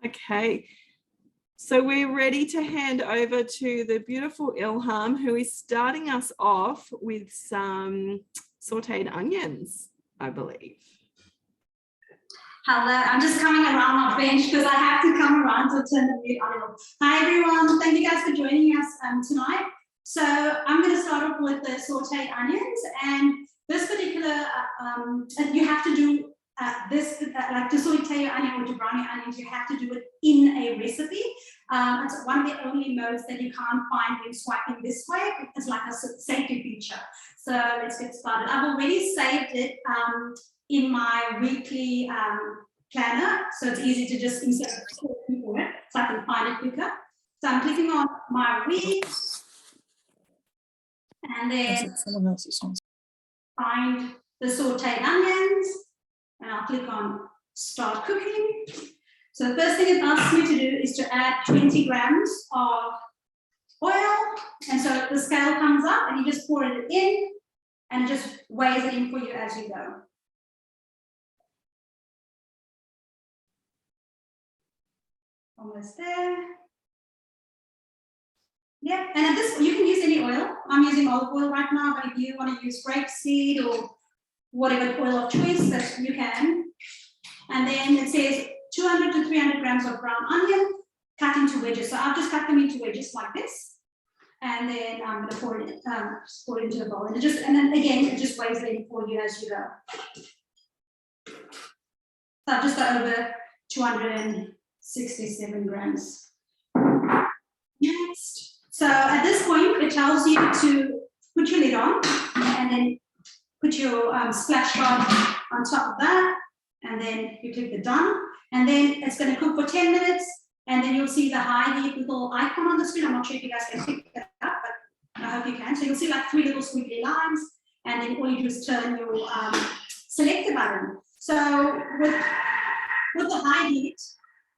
Okay, so we're ready to hand over to the beautiful Ilhaam, who is starting us off with some sauteed onions, I believe. Hello, I'm just coming around our bench because I have to come around to turn the mute on. Hi everyone, thank you guys for joining us tonight. So I'm going to start off with the sauteed onions, and this particular, you have to do like to saute your onion or to brown your onions, you have to do it in a recipe. It's one of the only modes that you can't find when swiping this way. It's like a safety feature. So let's get started. I've already saved it in my weekly planner, so it's easy to just insert it so I can find it quicker. So I'm clicking on my week, and then find the sauteed onions, and I'll click on start cooking. So the first thing it asks me to do is to add 20 grams of oil, and so the scale comes up and you just pour it in and it just weighs it in for you as you go. Almost there. Yeah, and at this, you can use any oil. I'm using olive oil right now, but if you want to use grapeseed or whatever oil of choice, that you can. And then it says 200 to 300 grams of brown onion cut into wedges. So I'll just cut them into wedges like this. And then I'm going to pour it into the bowl. And then again, it just weighs it in for you as you go. So I've just got over 267 grams. Next. So at this point, it tells you to put your lid on and then put your splash guard on top of that. And then you click the done. And then it's going to cook for 10 minutes. And then you'll see the high heat little icon on the screen. I'm not sure if you guys can pick that up, but I hope you can. So you'll see like 3 little squiggly lines. And then all you do is turn your selector button. So with the high heat,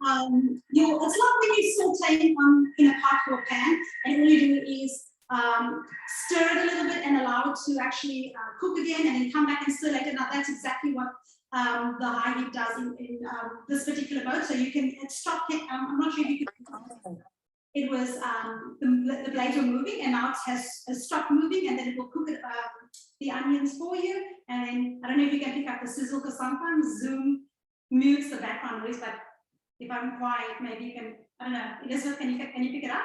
it's like when you saute in a pot or pan, and all you do is stir it a little bit and allow it to actually cook again, and then come back and stir later. Now that's exactly what the high heat does in this particular mode. So you can stop it. I'm not sure if you can. It was the blades were moving, and now it has stopped moving, and then it will cook it, the onions for you. And then I don't know if you can pick up the sizzle, because sometimes Zoom mutes the background noise, but if I'm quiet, maybe you can, I don't know. Elizabeth, can you pick it up?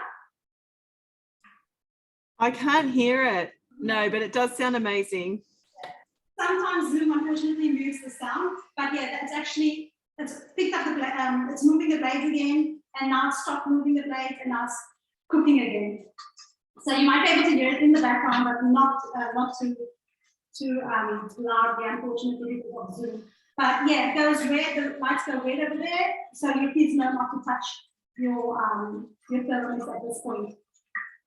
I can't hear it. No, but it does sound amazing. Sometimes Zoom unfortunately mutes the sound, but yeah, it's picked up the blade, it's moving the blades again, and now it's stopped moving the blades, and now it's cooking again. So you might be able to hear it in the background, but not too loudly, unfortunately, because of Zoom. But yeah, it goes red, the lights go red over there, so your kids know not to touch your Thermomix at this point.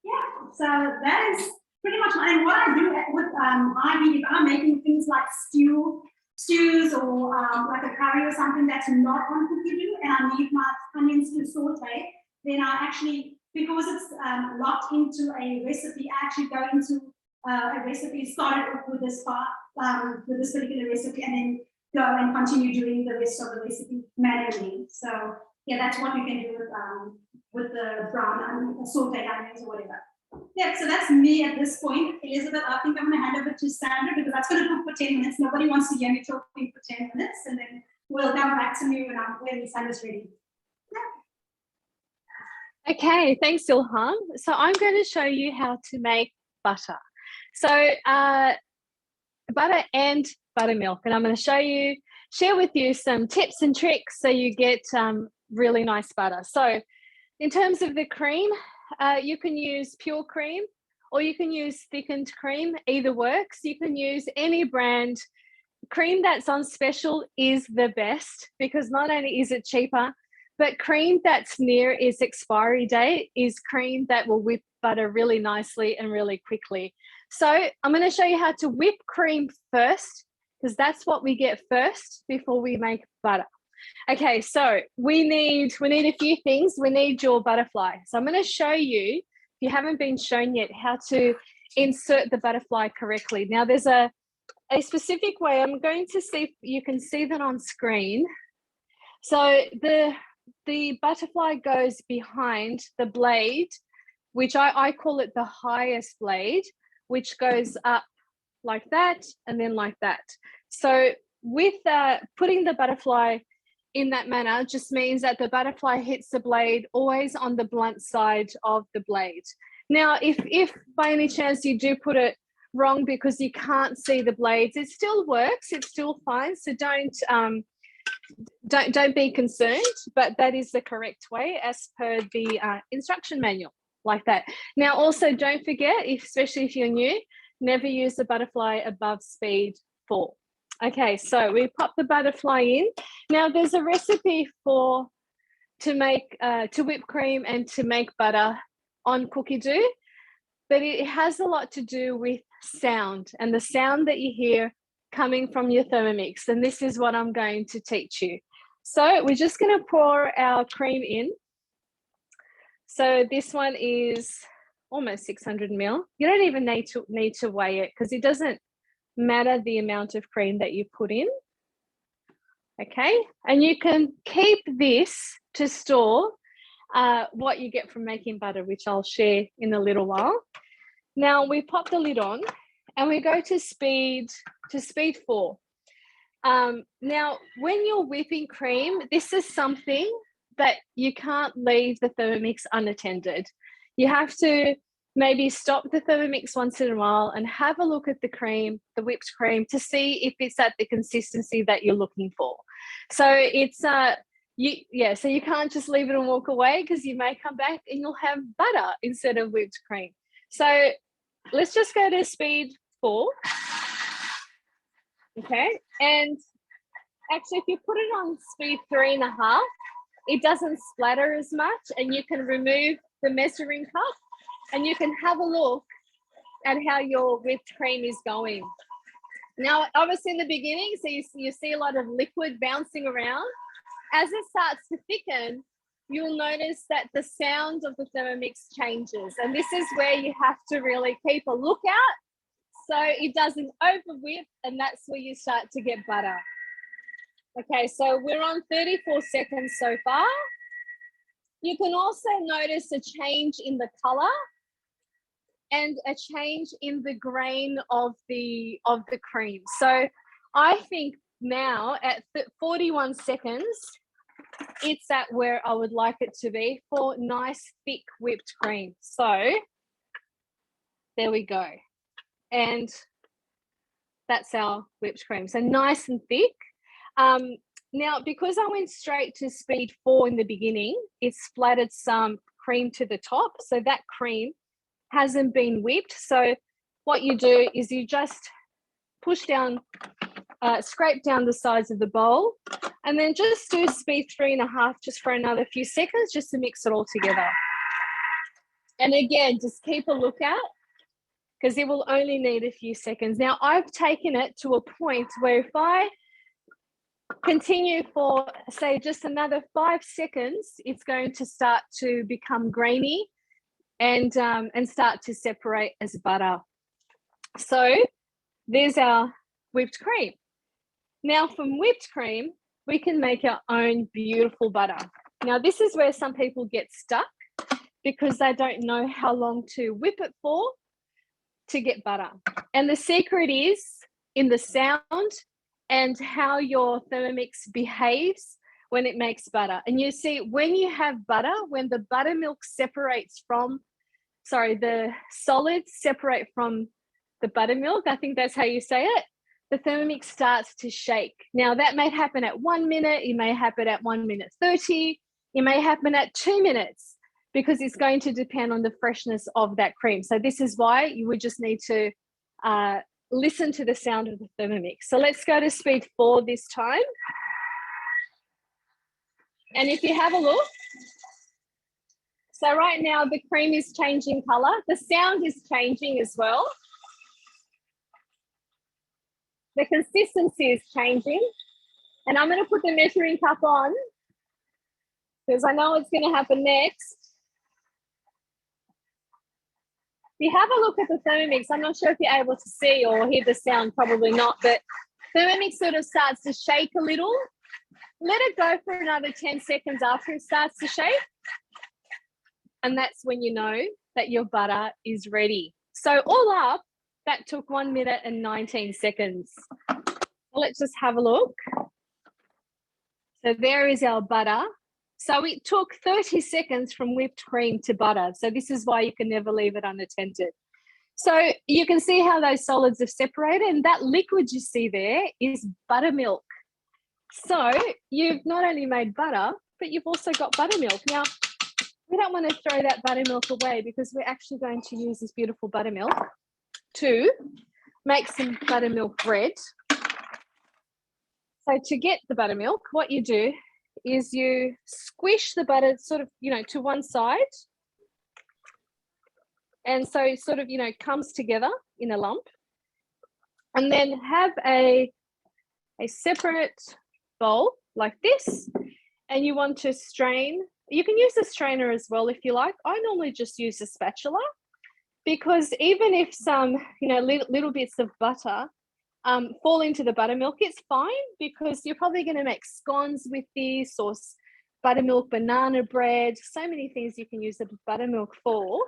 Yeah, so that is pretty much, and what I do with Harvey, if I'm making things like stews or like a curry or something that's not on cookie-do, and I need my onions to saute, then I actually, because it's locked into a recipe, I actually go into a recipe, started off with this part, with this particular recipe, and then go and continue doing the rest of the recipe manually. So yeah, that's what you can do with the brown onion, sauteed onions or whatever. Yeah, so that's me at this point. Elizabeth, I think I'm going to hand over to Sandra, because that's going to cook for 10 minutes. Nobody wants to hear me talking for 10 minutes, and then we'll come back to me when Sandra's ready. Yeah. Okay, thanks, Ilhaam. So I'm going to show you how to make butter. So butter and buttermilk, and I'm going to share with you some tips and tricks so you get really nice butter. So in terms of the cream, you can use pure cream or you can use thickened cream. Either works. You can use any brand. Cream that's on special is the best, because not only is it cheaper, but cream that's near its expiry date is cream that will whip butter really nicely and really quickly. So I'm going to show you how to whip cream first, because that's what we get first before we make butter. Okay, so we need a few things. We need your butterfly. So I'm going to show you, if you haven't been shown yet, how to insert the butterfly correctly. Now there's a specific way. I'm going to see if you can see that on screen. So the the butterfly goes behind the blade, which I call it the highest blade, which goes up like that and then like that. So with putting the butterfly in that manner just means that the butterfly hits the blade always on the blunt side of the blade. Now, if by any chance you do put it wrong because you can't see the blades, it still works, it's still fine. So don't be concerned, but that is the correct way as per the instruction manual, like that. Now, also don't forget, especially if you're new, never use the butterfly above speed 4. Okay, so we pop the butterfly in. Now, there's a recipe to whip cream and to make butter on cookie dough, but it has a lot to do with sound and the sound that you hear coming from your Thermomix, and this is what I'm going to teach you. So we're just going to pour our cream in. So this one is almost 600 ml. You don't even need to weigh it because it doesn't matter the amount of cream that you put in. Okay, and you can keep this to store what you get from making butter, which I'll share in a little while. Now we pop the lid on and we go to speed 4. Now, when you're whipping cream, this is something that you can't leave the Thermomix unattended. You have to maybe stop the Thermomix once in a while and have a look at the cream, the whipped cream, to see if it's at the consistency that you're looking for. So it's so you can't just leave it and walk away, because you may come back and you'll have butter instead of whipped cream. So let's just go to speed 4. Okay, and actually if you put it on speed 3.5, it doesn't splatter as much, and you can remove the measuring cup and you can have a look at how your whipped cream is going. Now, obviously in the beginning, so you see a lot of liquid bouncing around. As it starts to thicken, you'll notice that the sound of the Thermomix changes, and this is where you have to really keep a lookout so it doesn't over whip, and that's where you start to get butter. Okay, so we're on 34 seconds so far. You can also notice a change in the color and a change in the grain of the cream. So I think now at 41 seconds, it's at where I would like it to be for nice thick whipped cream. So there we go. And that's our whipped cream. So nice and thick. Now, because I went straight to speed 4 in the beginning, it splattered some cream to the top. So that cream hasn't been whipped. So what you do is you just push down, scrape down the sides of the bowl, and then just do speed 3.5 just for another few seconds, just to mix it all together. And again, just keep a lookout, because it will only need a few seconds. Now, I've taken it to a point where if I continue for, say, just another 5 seconds, it's going to start to become grainy and start to separate as butter. So there's our whipped cream. Now, from whipped cream, we can make our own beautiful butter. Now, this is where some people get stuck because they don't know how long to whip it for to get butter. And the secret is in the sound and how your Thermomix behaves when it makes butter. And you see, when you have butter, when the buttermilk separates from, the solids separate from the buttermilk, I think that's how you say it, the Thermomix starts to shake. Now, that may happen at 1 minute, it may happen at 1 minute 30, it may happen at 2 minutes, because it's going to depend on the freshness of that cream. So this is why you would just need to listen to the sound of the Thermomix. So let's go to speed 4 this time. And if you have a look, so right now the cream is changing color. The sound is changing as well. The consistency is changing. And I'm going to put the measuring cup on because I know what's going to happen next. If you have a look at the Thermomix, I'm not sure if you're able to see or hear the sound, probably not, but Thermomix sort of starts to shake a little let it go for another 10 seconds after it starts to shake. And that's when you know that your butter is ready. So all up, that took 1 minute and 19 seconds. Let's just have a look. So there is our butter. So it took 30 seconds from whipped cream to butter. So this is why you can never leave it unattended. So you can see how those solids have separated, and that liquid you see there is buttermilk. So you've not only made butter, but you've also got buttermilk. Now, we don't want to throw that buttermilk away because we're actually going to use this beautiful buttermilk to make some buttermilk bread. So to get the buttermilk, what you do is you squish the butter sort of, to one side. And so it sort of, comes together in a lump. And then have a separate bowl like this. And you want to strain. You can use a strainer as well if you like. I normally just use a spatula because even if some, little bits of butter fall into the buttermilk, it's fine because you're probably going to make scones with this or buttermilk banana bread. So many things you can use the buttermilk for.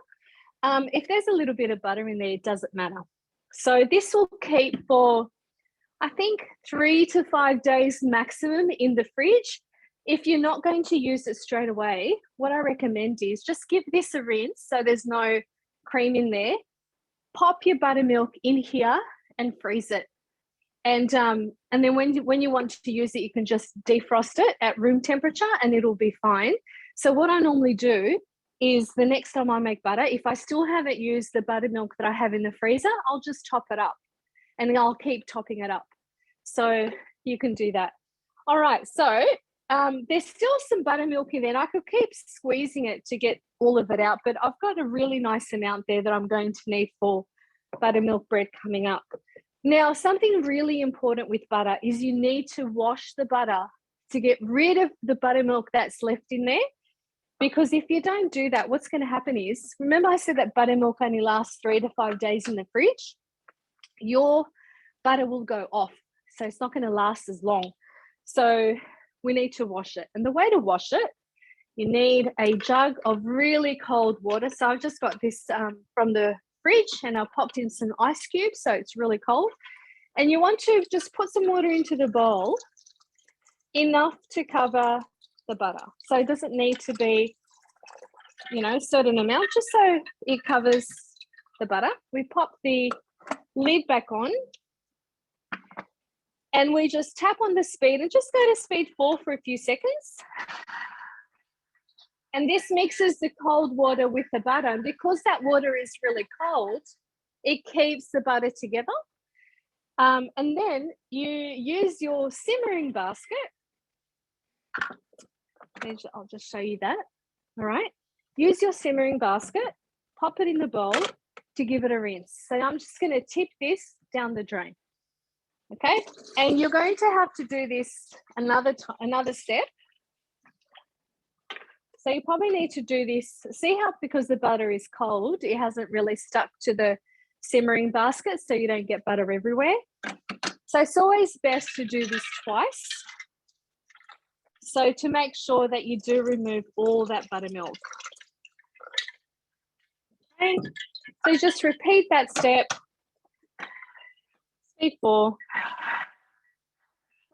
If there's a little bit of butter in there, it doesn't matter. So this will keep for, I think, 3 to 5 days maximum in the fridge. If you're not going to use it straight away, what I recommend is just give this a rinse so there's no cream in there. Pop your buttermilk in here and freeze it. And then when you want to use it, you can just defrost it at room temperature and it'll be fine. So what I normally do is the next time I make butter, if I still haven't used the buttermilk that I have in the freezer, I'll just top it up and I'll keep topping it up. So you can do that. All right, so there's still some buttermilk in there and I could keep squeezing it to get all of it out, but I've got a really nice amount there that I'm going to need for buttermilk bread coming up. Now, something really important with butter is you need to wash the butter to get rid of the buttermilk that's left in there. Because if you don't do that, what's going to happen is, remember I said that buttermilk only lasts 3 to 5 days in the fridge? Your butter will go off. So it's not going to last as long. So we need to wash it. And the way to wash it, you need a jug of really cold water. So I've just got this from the fridge and I've popped in some ice cubes. So it's really cold. And you want to just put some water into the bowl, enough to cover the butter. So it doesn't need to be, a certain amount, just so it covers the butter. We pop the lid back on and we just tap on the speed and just go to speed 4 for a few seconds. And this mixes the cold water with the butter. And because that water is really cold, it keeps the butter together. And then you use your simmering basket. I'll just show you that. All right. Use your simmering basket, pop it in the bowl to give it a rinse. So I'm just going to tip this down the drain. Okay. And you're going to have to do this another step. So you probably need to do this. See how, because the butter is cold, it hasn't really stuck to the simmering basket, so you don't get butter everywhere. So it's always best to do this twice. So to make sure that you do remove all that buttermilk. Okay. So just repeat that step. Speed 4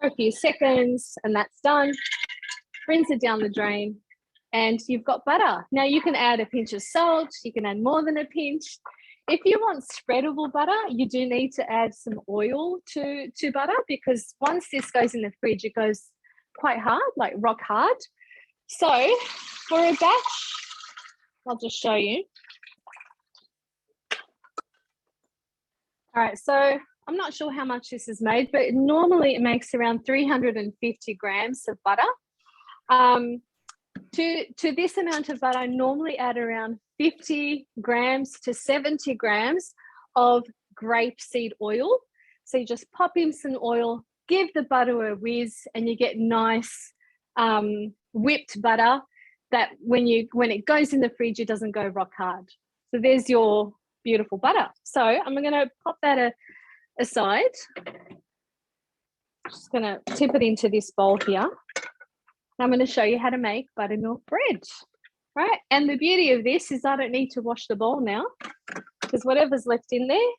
for a few seconds, and that's done. Rinse it down the drain, and you've got butter. Now you can add a pinch of salt. You can add more than a pinch. If you want spreadable butter, you do need to add some oil to butter, because once this goes in the fridge, it goes quite hard, like rock hard. So for a batch, I'll just show you. All right, so I'm not sure how much this is made, but normally it makes around 350 grams of butter. To this amount of butter, I normally add around 50 grams to 70 grams of grapeseed oil. So you just pop in some oil, give the butter a whiz, and you get nice whipped butter that when it goes in the fridge, it doesn't go rock hard. So there's your beautiful butter. So I'm going to pop that aside. Just going to tip it into this bowl here. I'm going to show you how to make buttermilk bread, right? And the beauty of this is I don't need to wash the bowl now because whatever's left in there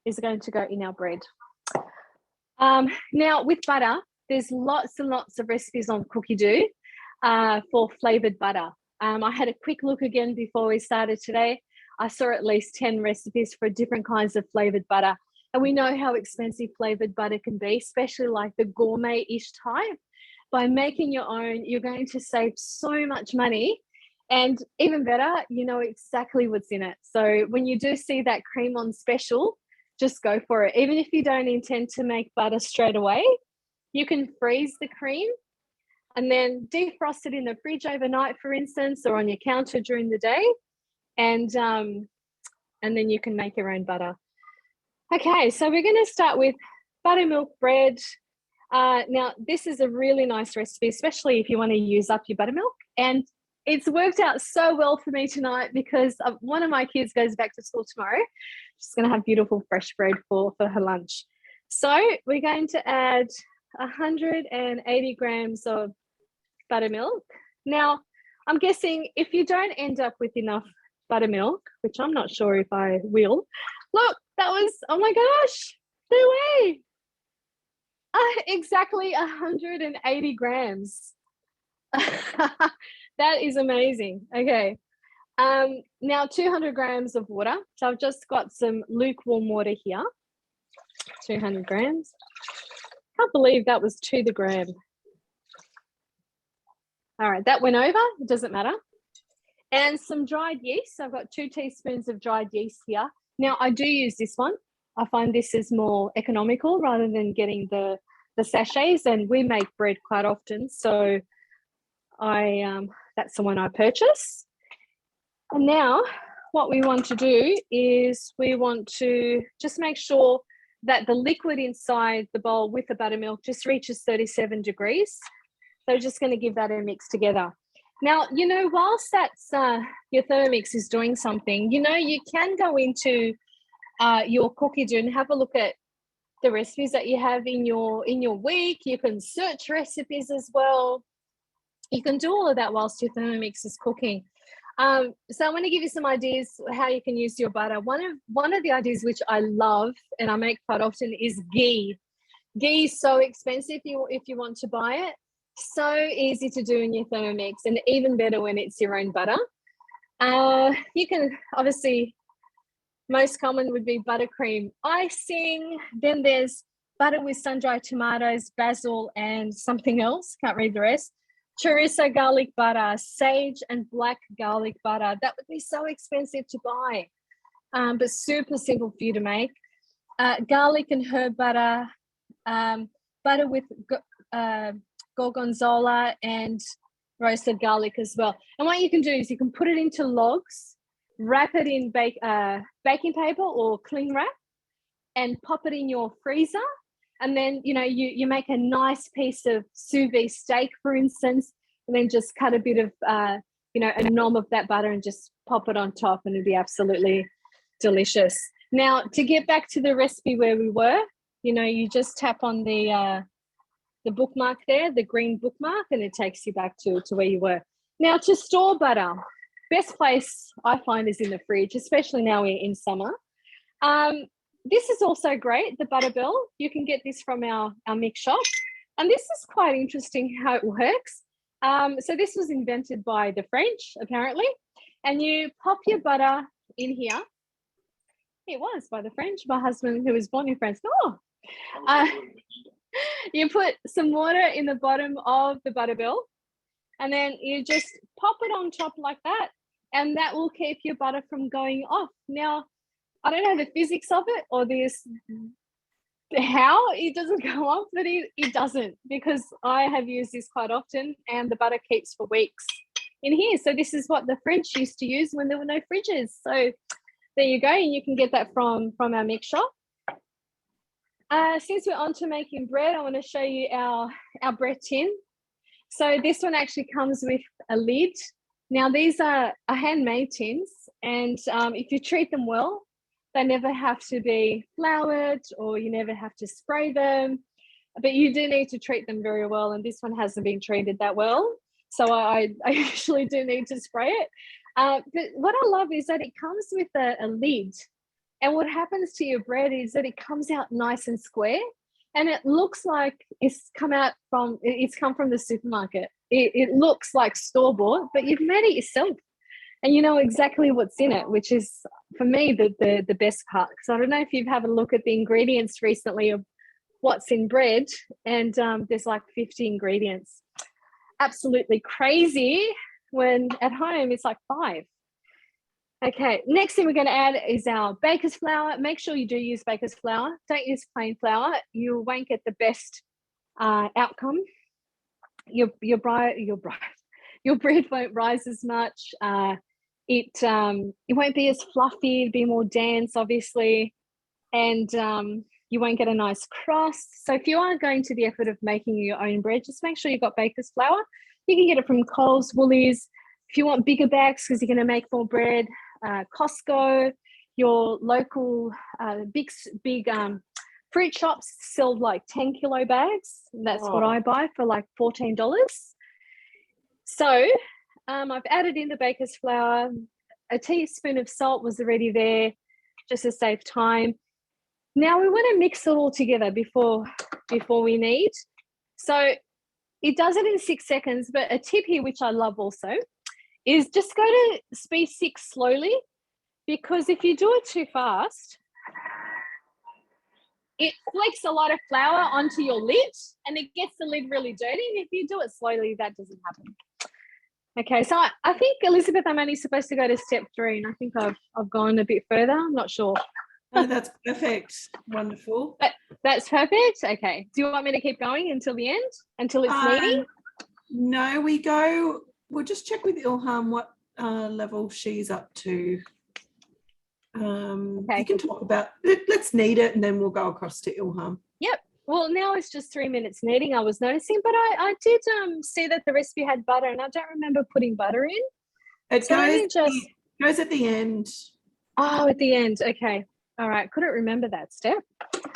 is going to go in our bread. Now with butter, there's lots and lots of recipes on Cookie Do for flavored butter. I had a quick look again before we started today. I saw at least 10 recipes for different kinds of flavored butter. And we know how expensive flavored butter can be, especially like the gourmet-ish type. By making your own, you're going to save so much money. And even better, you know exactly what's in it. So when you do see that cream on special, just go for it. Even if you don't intend to make butter straight away, you can freeze the cream and then defrost it in the fridge overnight, for instance, or on your counter during the day. And then you can make your own butter. Okay, so we're going to start with buttermilk bread. Now, this is a really nice recipe, especially if you want to use up your buttermilk. And it's worked out so well for me tonight because one of my kids goes back to school tomorrow. She's going to have beautiful fresh bread for her lunch. So we're going to add 180 grams of buttermilk. Now, I'm guessing if you don't end up with enough buttermilk, which I'm not sure if I will. Look, that was, oh my gosh, no way. Exactly 180 grams. That is amazing. Okay. Now 200 grams of water. So I've just got some lukewarm water here. 200 grams. Can't believe that was to the gram. All right, that went over. It doesn't matter. And some dried yeast. I've got 2 teaspoons of dried yeast here. Now I do use this one. I find this is more economical rather than getting the sachets, and we make bread quite often, so that's the one I purchase. And now what we want to do is we want to just make sure that the liquid inside the bowl with the buttermilk just reaches 37 degrees. So just going to give that a mix together. Now, you know, whilst that's your Thermomix is doing something, you know, you can go into your Cookie Do and have a look at the recipes that you have in your week. You can search recipes as well. You can do all of that whilst your Thermomix is cooking. So I want to give you some ideas how you can use your butter. One of the ideas which I love and I make quite often is ghee. Ghee is so expensive if you want to buy it. So easy to do in your Thermomix, and even better when it's your own butter. You can obviously, most common would be buttercream icing. Then there's butter with sun-dried tomatoes, basil, and something else. Can't read the rest. Chorizo garlic butter, sage and black garlic butter. That would be so expensive to buy, but super simple for you to make. Garlic and herb butter, butter with gorgonzola and roasted garlic as well. And what you can do is you can put it into logs, wrap it in baking paper or cling wrap, and pop it in your freezer. And then, you know, you make a nice piece of sous vide steak, for instance, and then just cut a bit of, you know, a nom of that butter and just pop it on top, and it'd be absolutely delicious. Now, to get back to the recipe where we were, you know, you just tap on the bookmark there, the green bookmark, and it takes you back to where you were. Now, to store butter, best place I find is in the fridge, especially now we're in summer. This is also great, the Butterbell. You can get this from our mix shop. And this is quite interesting how it works. So this was invented by the French, apparently. And you pop your butter in here. It was by the French, my husband who was born in France. You put some water in the bottom of the Butterbell, and then you just pop it on top like that, and that will keep your butter from going off. Now, I don't know the physics of it or how it doesn't go off, but it doesn't, because I have used this quite often and the butter keeps for weeks in here. So this is what the French used to use when there were no fridges. So there you go, and you can get that from our mix shop. Since we're on to making bread, I want to show you our bread tin. So this one actually comes with a lid. Now these are handmade tins, and if you treat them well, they never have to be floured or you never have to spray them. but you do need to treat them very well, and this one hasn't been treated that well, so I usually do need to spray it. But what I love is that it comes with a lid, and what happens to your bread is that it comes out nice and square, and it looks like it's come from the supermarket. It looks like store-bought, but you've made it yourself, and you know exactly what's in it, which is, for me, the best part. Because I don't know if you've had a look at the ingredients recently of what's in bread, and there's like 50 ingredients. Absolutely crazy, when at home it's like 5. Okay, next thing we're going to add is our baker's flour. Make sure you do use baker's flour. Don't use plain flour. You won't get the best outcome. Your bread won't rise as much. It won't be as fluffy. It'll be more dense, obviously, and you won't get a nice crust. So if you are going to the effort of making your own bread, just make sure you've got baker's flour. You can get it from Coles, Woolies. If you want bigger bags because you're going to make more bread, Costco, your local big fruit shops sell like 10-kilo bags. That's what I buy for like $14. So I've added in the baker's flour. A teaspoon of salt was already there, just to save time. Now we want to mix it all together before we knead. So it does it in 6 seconds, but a tip here, which I love also, is just go to speed 6 slowly, because if you do it too fast, it flicks a lot of flour onto your lid and it gets the lid really dirty. And if you do it slowly, that doesn't happen. Okay, so I think, Elizabeth, I'm only supposed to go to step 3, and I think I've gone a bit further. I'm not sure. Oh, that's perfect. Wonderful. That's perfect. Okay. Do you want me to keep going until the end, until it's kneading? No, we'll just check with Ilhaam what level she's up to. Okay. You can talk about, let's knead it, and then we'll go across to Ilhaam. Yep. Well, now it's just 3 minutes kneading, I was noticing, but I did see that the recipe had butter, and I don't remember putting butter in. It goes at the end. Oh, at the end. Okay. All right. Couldn't remember that step.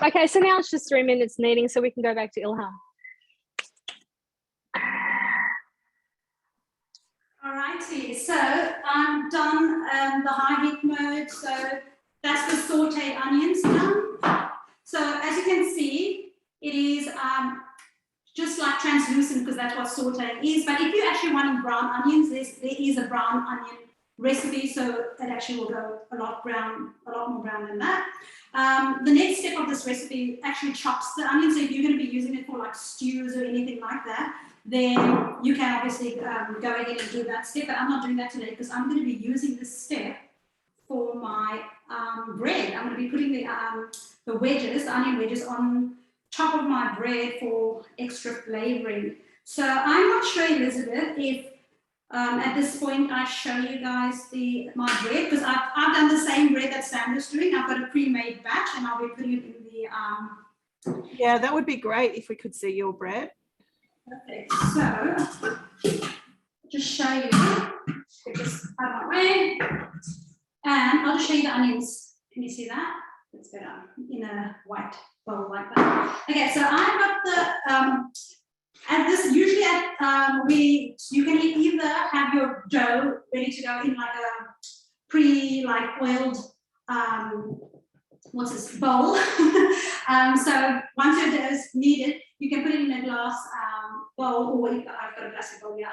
Okay, so now it's just 3 minutes kneading, so we can go back to Ilhaam. All righty, so I've done the high heat mode, so that's the sauteed onions done. So as you can see, it is just like translucent, because that's what sauteing is. But if you actually want brown onions, there is a brown onion recipe, so it actually will go a lot more brown than that. The next step of this recipe actually chops the onions. So if you're going to be using it for like stews or anything like that, then you can obviously go ahead and do that step. But I'm not doing that today, because I'm going to be using this step for my bread. I'm going to be putting the wedges, the onion wedges, on top of my bread for extra flavoring. So I'm not sure, Elizabeth, if at this point I show you guys my bread, because I've done the same bread that Sandra's doing. I've got a pre-made batch, and I'll be putting it in the Yeah, that would be great if we could see your bread. Perfect. So just show you, get this out of my way, and I'll just show you the onions. Can you see that? Let's go down in a white bowl like that. Okay, so I've got the and this usually you can either have your dough ready to go in like a oiled bowl. So once your dough is kneaded, you can put it in a glass bowl, or I've got a plastic bowl here,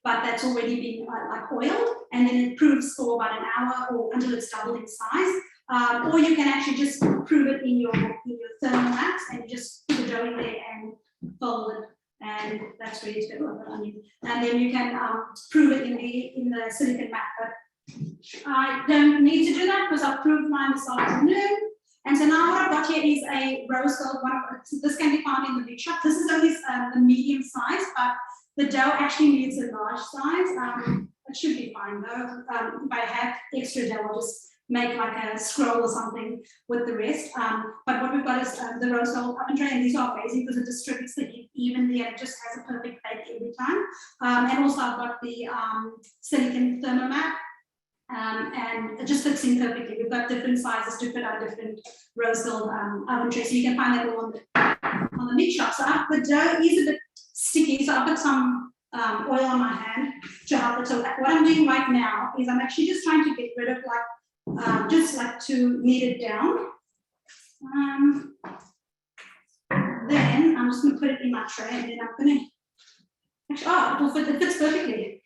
but that's already been like oiled, and then it proves for about an hour or until it's doubled in size. Or you can actually just prove it in your Thermomix, and you just put the dough in there and fold it, and that's ready to go. And then you can prove it in the silicone mat. But I don't need to do that, because I've proved mine this afternoon. And so now what I've got here is a rose gold one. This can be found in the big shop. This is only the medium size, but the dough actually needs a large size. It should be fine though. If I have extra dough, I'll just make like a scroll or something with the rest. But what we've got is the rose gold oven tray, and these are amazing because it distributes the heat evenly, and it just has a perfect bake every time. And also I've got the silicone thermomat, and it just fits in perfectly. We've got different sizes to fit our different rose gold oven trays, so you can find that all on the meat shop. So the dough is a bit sticky, so I've got some oil on my hand to help it. So what I'm doing right now is I'm actually just trying to get rid of just to knead it down. Then I'm just going to put it in my tray, and then I'm going to, it fits perfectly.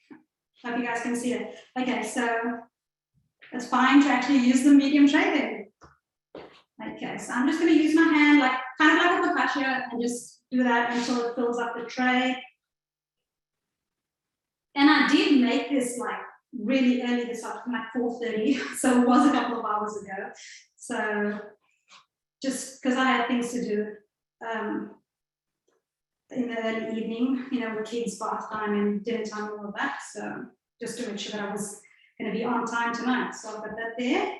Hope you guys can see it. Okay, so it's fine to actually use the medium tray then. Okay, so I'm just going to use my hand, kind of like a focaccia, and just do that until it fills up the tray. And I did make this really early this afternoon, 4:30, so it was a couple of hours ago. So just because I had things to do in the early evening, with kids' bath time and dinner time and all of that. So just to make sure that I was going to be on time tonight. So I've got that there.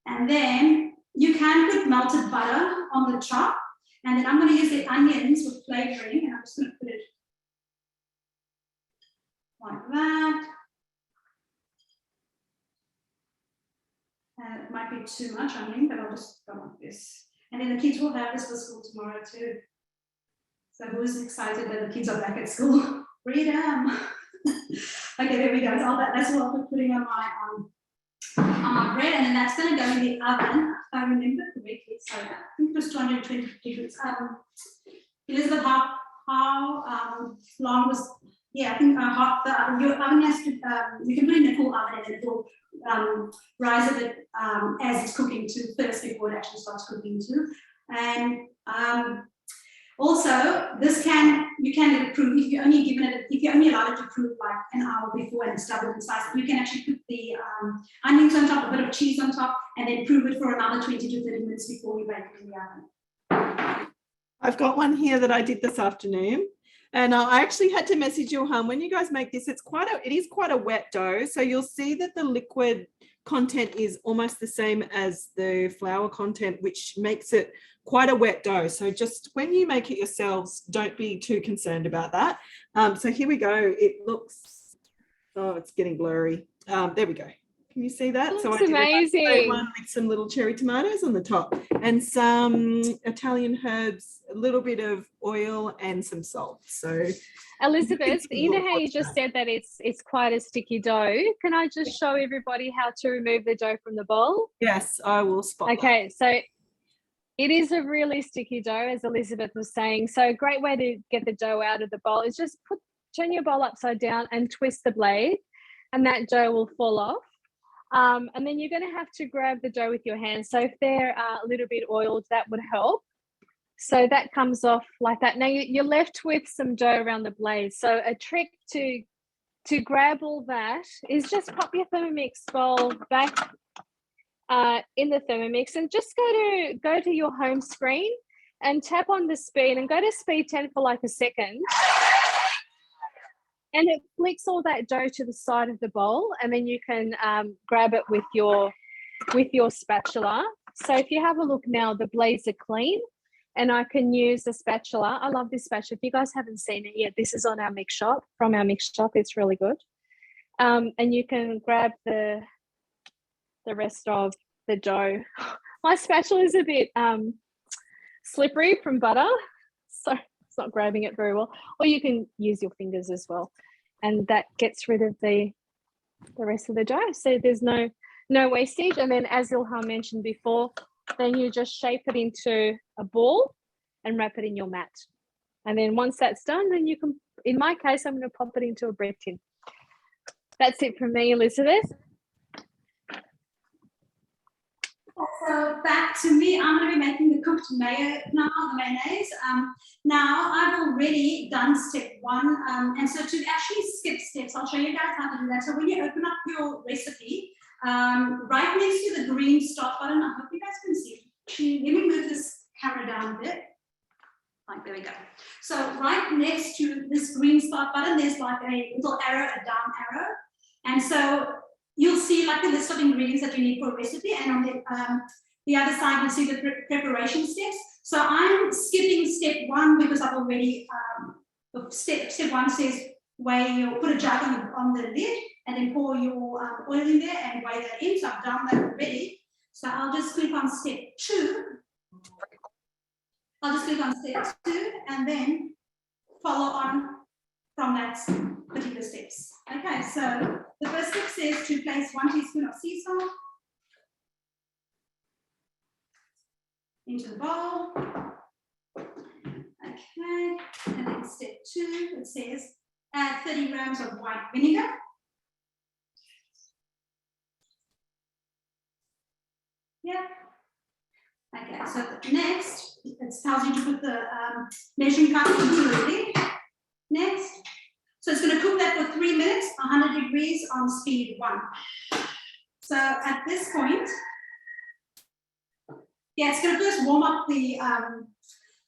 And then you can put melted butter on the top. And then I'm going to use the onions with flavoring, and I'm just going to put it like that. And it might be too much onion, but I'll just go like this. And then the kids will have this for school tomorrow too. So who's excited that the kids are back at school? Freedom. Okay, there we go. So that's what I'll be putting on my bread, and then that's going to go in the oven. If I remember correctly, so I think it was 220 degrees. Elizabeth, how long was? Yeah, I think your oven has to. You can put it in a full oven, and it will rise a bit as it's cooking too first before it actually starts cooking too. And also, you can let it prove if you're only allowed it to prove an hour before and it's doubled in size. You can actually put the onions on top, a bit of cheese on top, and then prove it for another 20 to 30 minutes before you bake it in the oven. I've got one here that I did this afternoon. And I actually had to message Ilhaam, when you guys make this, it is quite a wet dough. So you'll see that the liquid content is almost the same as the flour content, which makes it quite a wet dough. So just when you make it yourselves, don't be too concerned about that. So here we go. It looks, it's getting blurry. There we go. Can you see that? Looks so I did amazing. one with some little cherry tomatoes on the top and some Italian herbs, a little bit of oil and some salt. So Elizabeth, you know how you just said that it's quite a sticky dough. Can I just show everybody how to remove the dough from the bowl? Yes, I will spot Okay, so it is a really sticky dough, as Elizabeth was saying. So a great way to get the dough out of the bowl is just turn your bowl upside down and twist the blade, and that dough will fall off. And then you're going to have to grab the dough with your hands. So if they're a little bit oiled, that would help. So that comes off like that. Now you're left with some dough around the blade. So a trick to grab all that is just pop your Thermomix bowl back in the Thermomix and just go to your home screen and tap on the speed and go to speed 10 for a second. And it flicks all that dough to the side of the bowl, and then you can grab it with your spatula. So if you have a look now, the blades are clean, and I can use the spatula. I love this spatula. If you guys haven't seen it yet, this is on our mix shop, from our mix shop. It's really good. And you can grab the rest of the dough. My spatula is a bit slippery from butter, so it's not grabbing it very well. Or you can use your fingers as well, and that gets rid of the rest of the dough. So there's no wastage. And then, as Ilhaam mentioned before, then you just shape it into a ball and wrap it in your mat. And then once that's done, then you can, in my case, I'm going to pop it into a bread tin. That's it from me, Elizabeth. So back to me, I'm going to be making the cooked mayo now, the mayonnaise. Now I've already done step one, and so to actually skip steps, I'll show you guys how to do that. So when you open up your recipe, right next to the green start button, I hope you guys can see. Let me move this camera down a bit. Like, there we go. So right next to this green start button, there's like a little arrow, a down arrow, and so you'll see like the list of ingredients that you need for a recipe, and on the other side you'll see the preparation steps. So I'm skipping step one because I've already, step one says put a jug on the lid and then pour your oil in there and weigh that in. So I've done that already. So I'll just click on step two. I'll just click on step 2 and then follow on from that particular steps. Okay, so the first step says to place 1 teaspoon of sea salt into the bowl. Okay, and then step 2, it says add 30 grams of white vinegar. Yeah. Okay, so next, it tells you to put the measuring cup into the lid. Next. So it's going to cook that for 3 minutes, 100 degrees on speed 1. So at this point, yeah, it's going to first warm up the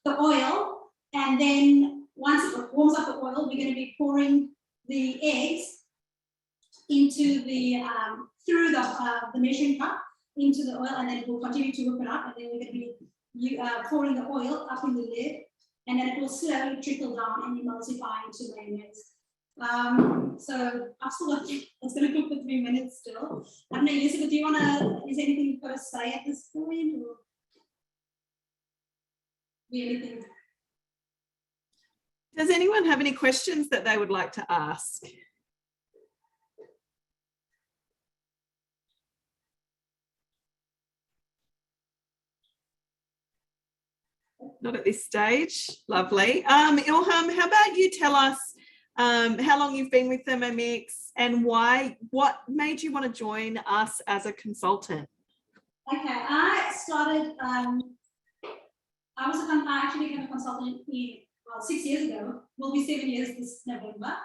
oil, and then once it warms up the oil, we're going to be pouring the eggs into the through the measuring cup into the oil, and then we'll continue to whip it up, and then we're going to be pouring the oil up in the lid, and then it will slowly trickle down and emulsify into mayonnaise. So I've still got, it's going to cook for 3 minutes still. I don't know, Elizabeth, do you want to, is there anything you first say at this point, or anything? Does anyone have any questions that they would like to ask? Not at this stage. Lovely. Ilhaam, how about you tell us how long you've been with Thermomix and why, what made you want to join us as a consultant? Okay, I started, I actually became a consultant in, well, 6 years ago. Will be 7 years this November.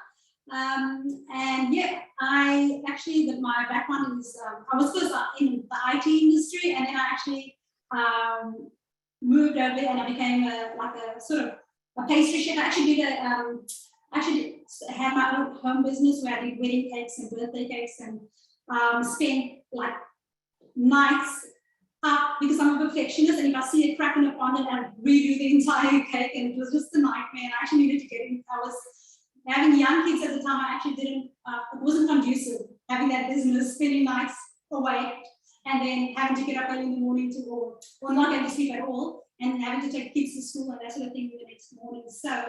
And yeah, I actually, my background is, I was first in the IT industry, and then I actually moved over and I became like a sort of a pastry chef. I actually did actually had my own home business where I did wedding cakes and birthday cakes, and spent like nights up because I'm a perfectionist, and if I see a crack in a fondant, I redo the entire cake, and it was just a nightmare. And I actually needed to get in. I was having young kids at the time. I actually didn't, it wasn't conducive having that business, spending nights awake, and then having to get up early in the morning to, or not going to sleep at all, and having to take kids to school and that sort of thing the next morning. So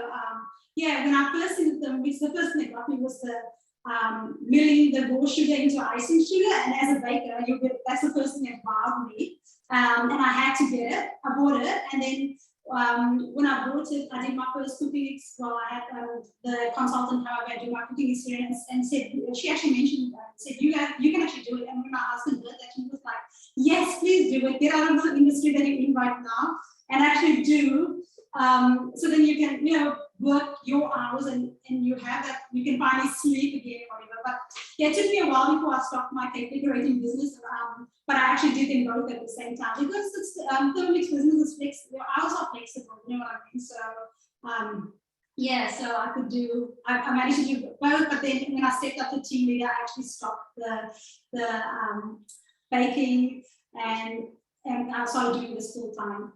yeah, when I first did them, which the first thing that got me was the milling the raw sugar into icing sugar, and as a baker, that's the first thing that wowed me. And I had to get it. I bought it, and then when I bought it, I did my first cooking. Well, I had the consultant, however, I do my cooking experience, and said, she actually mentioned, said, you can actually do it. And when my husband heard that, he was like, yes, please do it. Get out of the industry that you're in right now and actually do. So then you can, work your hours, and you have that, you can finally sleep again or whatever. But yeah, it took me a while before I stopped my cake decorating business. But I actually did them both at the same time, because it's Thermomix business is flexible. Your hours are flexible, you know what I mean? So yeah, so I could do, I managed to do both, but then when I stepped up to team leader, I actually stopped the baking, and I started doing this full time.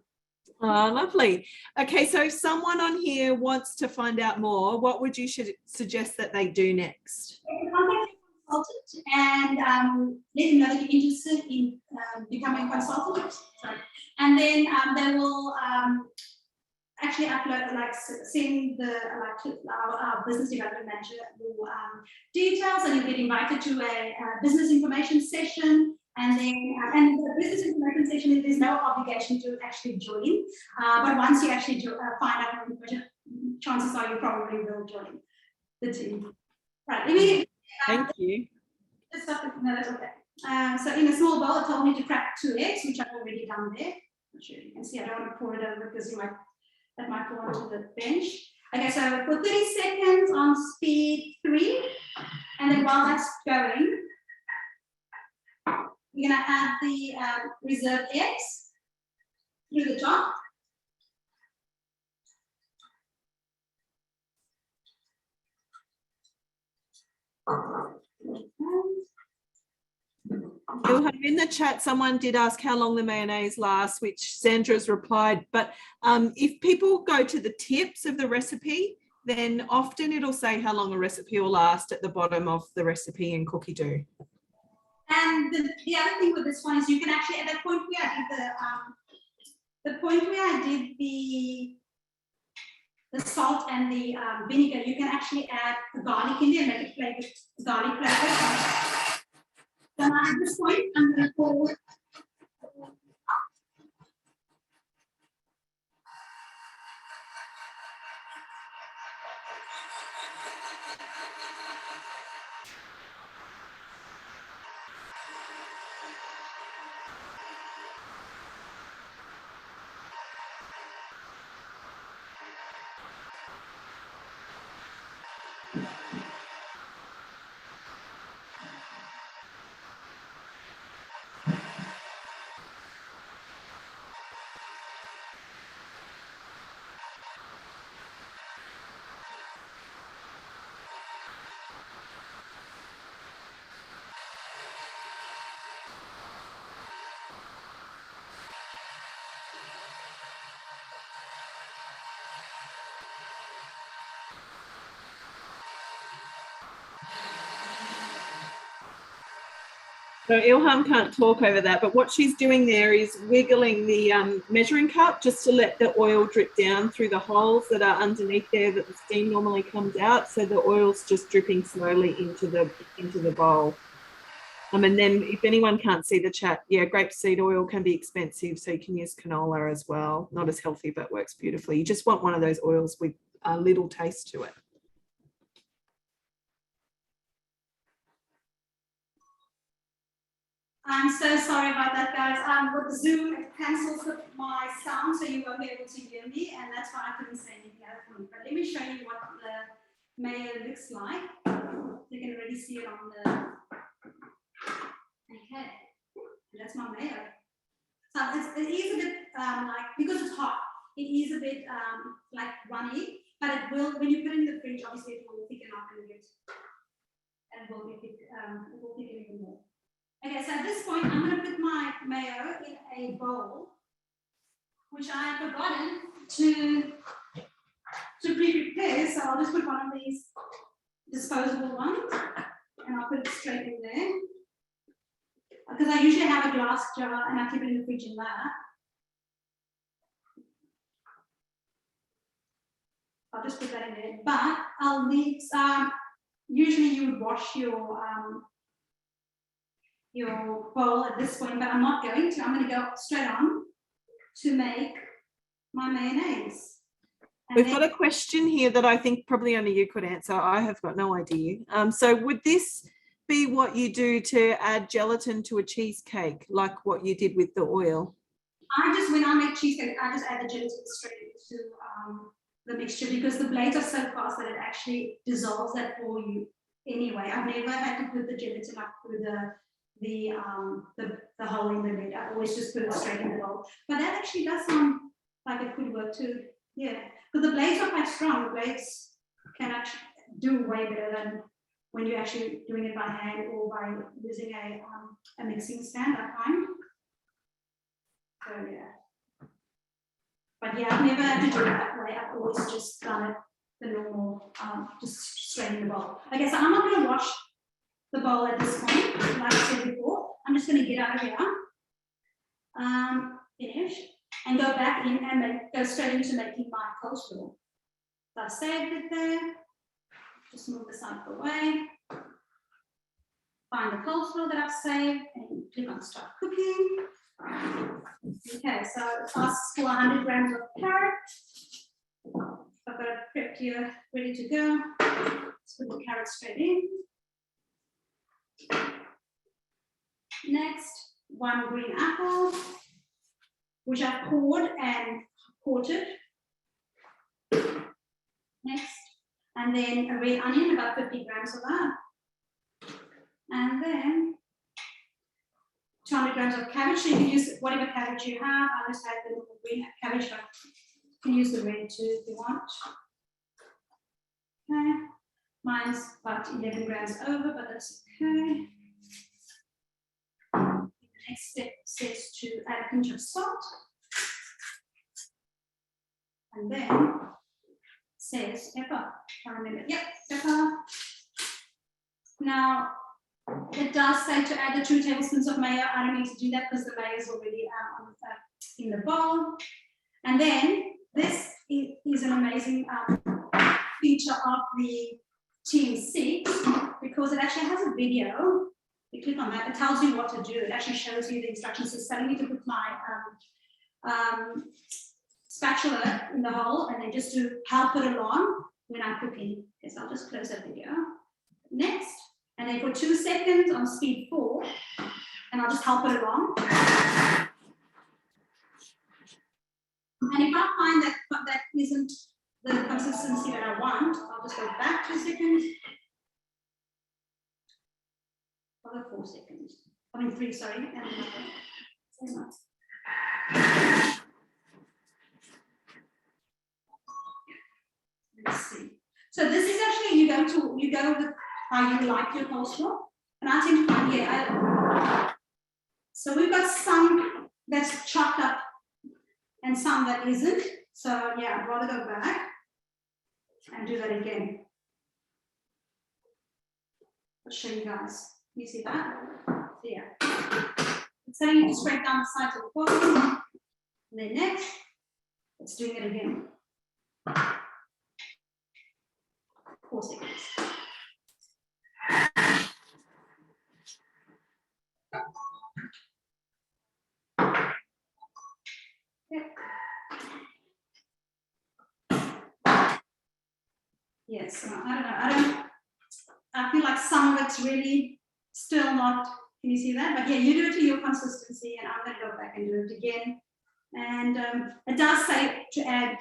Oh, lovely. Okay, so if someone on here wants to find out more, what would you suggest that they do next? Contact your consultant and let them know that you're interested in becoming a consultant. Sorry. And then they will actually upload, like send the our business development manager will details, and you'll get invited to a business information session. And then, and the business information session, there's no obligation to actually join. But once you actually find out more information, chances are you probably will join the team. Right. Thank you. No, that's okay. So in a small bowl, it told me to crack 2 eggs, which I've already done there. I'm sure you can see. I don't want to pour it over because that might go onto the bench. Okay, so for 30 seconds on speed 3, and then while that's going, we're going to add the reserved eggs through the top. In the chat, someone did ask how long the mayonnaise lasts, which Sandra's replied. But if people go to the tips of the recipe, then often it'll say how long a recipe will last at the bottom of the recipe in Cookie Dough. And the other thing with this one is you can actually, at that point where I did the point where I did the salt and the vinegar, you can actually add the garlic in there and make it flavored, garlic flavor. So now at this point, I'm going to pour. So Ilham can't talk over that, but what she's doing there is wiggling the measuring cup just to let the oil drip down through the holes that are underneath there that the steam normally comes out. So the oil's just dripping slowly into the bowl. And then if anyone can't see the chat, yeah, grapeseed oil can be expensive, so you can use canola as well. Not as healthy, but works beautifully. You just want one of those oils with a little taste to it. I'm so sorry about that, guys. With the Zoom, it cancels my sound, so you won't be able to hear me, and that's why I couldn't say anything at the moment. But let me show you what the mayo looks like. You can already see it on the. Okay, that's my mayo. So it is a bit like, because it's hot, it is a bit like runny, but it will, when you put it in the fridge, obviously it will thicken up and will be thick, it will thicken even more. Okay, so at this point, I'm going to put my mayo in a bowl, which I have forgotten to pre-prepare. So I'll just put one of these disposable ones, and I'll put it straight in there. Because I usually have a glass jar, and I keep it in the fridge in that. I'll just put that in there. But I'll need usually you would wash your bowl at this point, but I'm not going to. I'm going to go straight on to make my mayonnaise. We've got a question here that I think probably only you could answer. I have got no idea. So would this be what you do to add gelatin to a cheesecake, like what you did with the oil? When I make cheesecake, I just add the gelatin straight into the mixture, because the blades are so fast that it actually dissolves that for you anyway. I've never had to put the gelatin up through the hole in the lid. I always just put it straight in the bowl. But that actually does sound like it could work too. Yeah, because the blades are quite strong. The blades can actually do way better than when you're actually doing it by hand or by using a mixing stand, I find. So yeah. But yeah, I've never had to do it that way. I've always just done it the normal, just straight in the bowl. Okay, so I'm not going to wash the bowl at this point, like I said before. I'm just going to get out of here, finish, and go back in and go straight into making my coleslaw. So I've saved it there. Just move this out of the way. Find the coleslaw that I've saved and click on start cooking. Okay, so it asks for 100 grams of carrot. I've got it prepped here, ready to go. Let's put the carrot straight in. Next, 1 green apple, which I've cored and quartered. Next, and then a red onion, about 50 grams of that. And then 200 grams of cabbage. So you can use whatever cabbage you have. I just had the green cabbage, but you can use the red too if you want. Okay, mine's about 11 grams over, but that's okay. The next step says to add a pinch of salt. And then says pepper. I remember, yep, pepper. Now, it does say to add the 2 tablespoons of mayo. I don't need to do that because the mayo is already in the bowl. And then this is an amazing feature of the Team 6 because it actually has a video. You click on that, it tells you what to do. It actually shows you the instructions. It's telling me to put my spatula in the hole and then just to help it along when I'm cooking. Okay, so I'll just close that video. Next, and then for 2 seconds on speed 4, and I'll just help it along. And if I find that that isn't the consistency that I want, I'll just go back 2 seconds. I'll go 4 seconds. I mean 3, sorry. And then I'll go. Let's see. So this is actually you go with how you like your coleslaw. And I tend to find here. So we've got some that's chopped up and some that isn't. So yeah, I'd rather go back and do that again. I'll show you guys. You see that? Yeah. It's telling you to scrape down the sides of the bowl. And then next, it's doing it again. 4 seconds. Okay. Yes, I feel like some of it's really still not, can you see that? But yeah, you do it to your consistency and I'm going to go back and do it again. And it does say to add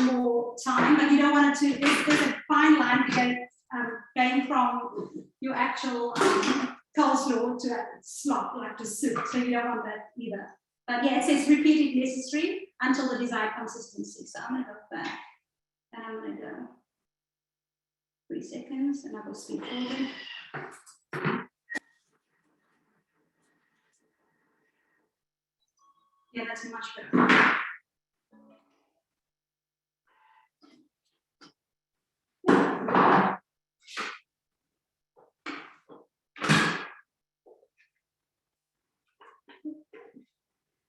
more time, but you don't want it to, there's a fine line going from your actual coleslaw to a slop, like to soup, so you don't want that either. But yeah, it says repeat if necessary until the desired consistency. So I'm going to go back and I'm going to go 3 seconds and I will speed forward. Yeah, that's much better.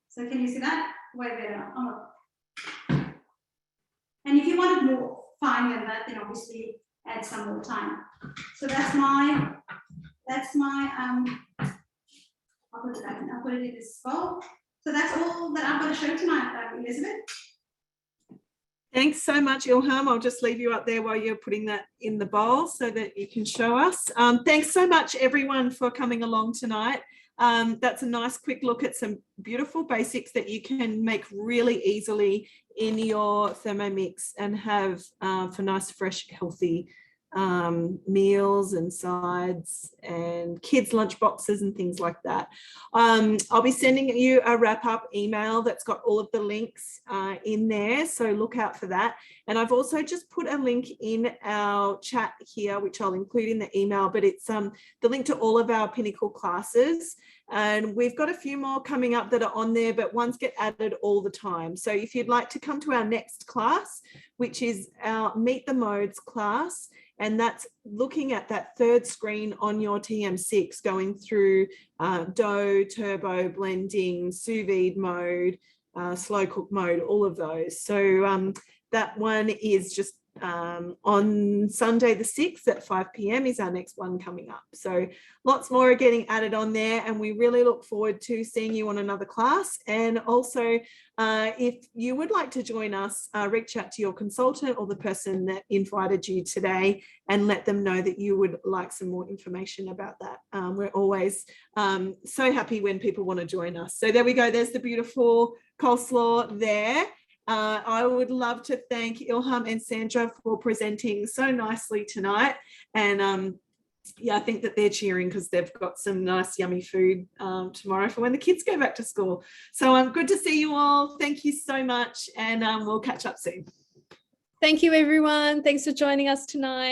So can you see that? Way better. Oh. And if you want it more fine than that, then obviously add some more time. So that's my I'll put it back and I'll put it in this bowl. So that's all that I've got to show tonight, Elizabeth. Thanks so much, Ilhaam. I'll just leave you up there while you're putting that in the bowl so that you can show us. Thanks so much, everyone, for coming along tonight. That's a nice quick look at some beautiful basics that you can make really easily in your Thermomix and have for nice, fresh, healthy meals and sides and kids' lunch boxes and things like that. I'll be sending you a wrap-up email that's got all of the links in there, so look out for that. And I've also just put a link in our chat here, which I'll include in the email, but it's the link to all of our Pinnacle classes. And we've got a few more coming up that are on there, but ones get added all the time. So if you'd like to come to our next class, which is our Meet the Modes class, and that's looking at that third screen on your TM6, going through dough, turbo, blending, sous vide mode, slow cook mode, all of those. So that one is just on Sunday the 6th at 5 p.m. is our next one coming up. So lots more are getting added on there, and we really look forward to seeing you on another class. And also if you would like to join us, reach out to your consultant or the person that invited you today and let them know that you would like some more information about that. We're always so happy when people want to join us. So there we go, there's the beautiful coleslaw there. I would love to thank Ilhaam and Sandra for presenting so nicely tonight. And yeah, I think that they're cheering because they've got some nice yummy food tomorrow for when the kids go back to school. So good to see you all. Thank you so much, and we'll catch up soon. Thank you, everyone. Thanks for joining us tonight.